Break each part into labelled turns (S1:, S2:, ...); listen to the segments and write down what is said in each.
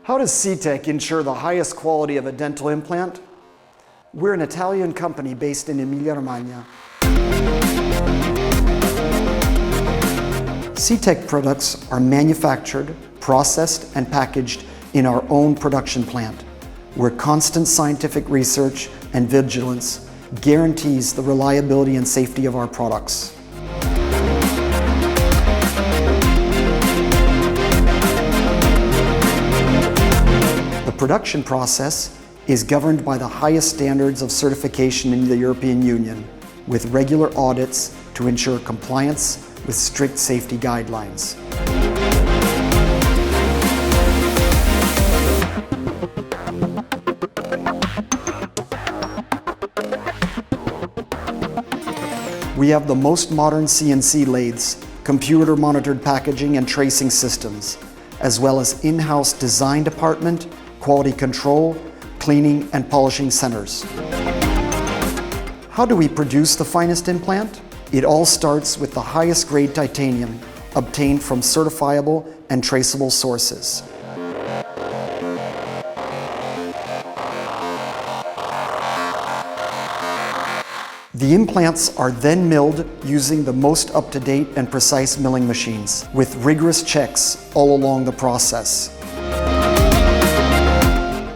S1: How does CTEC ensure the highest quality of a dental implant? We're an Italian company based in Emilia-Romagna. CTEC products are manufactured, processed, and packaged in our own production plant, where constant scientific research and vigilance guarantees the reliability and safety of our products. The production process is governed by the highest standards of certification in the European Union, with regular audits to ensure compliance with strict safety guidelines. We have the most modern CNC lathes, computer-monitored packaging and tracing systems, as well as in-house design department, quality control, cleaning and polishing centers. How do we produce the finest implant? It all starts with the highest grade titanium obtained from certifiable and traceable sources. The implants are then milled using the most up-to-date and precise milling machines, with rigorous checks all along the process.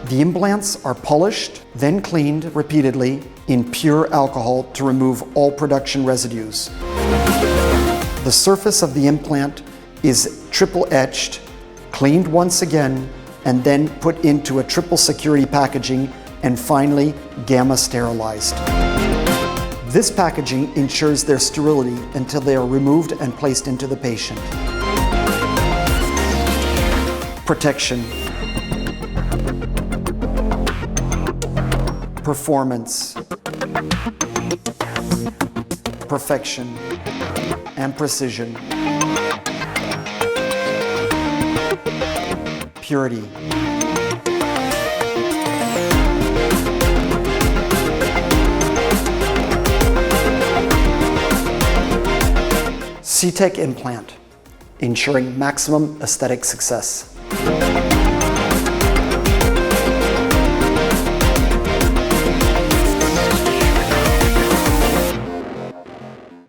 S1: The implants are polished, then cleaned repeatedly in pure alcohol to remove all production residues. The surface of the implant is triple etched, cleaned once again, and then put into a triple security packaging and finally gamma sterilized. This packaging ensures their sterility until they are removed and placed into the patient. Protection. Performance, perfection, and precision. Purity. CTEC implant, ensuring maximum aesthetic success.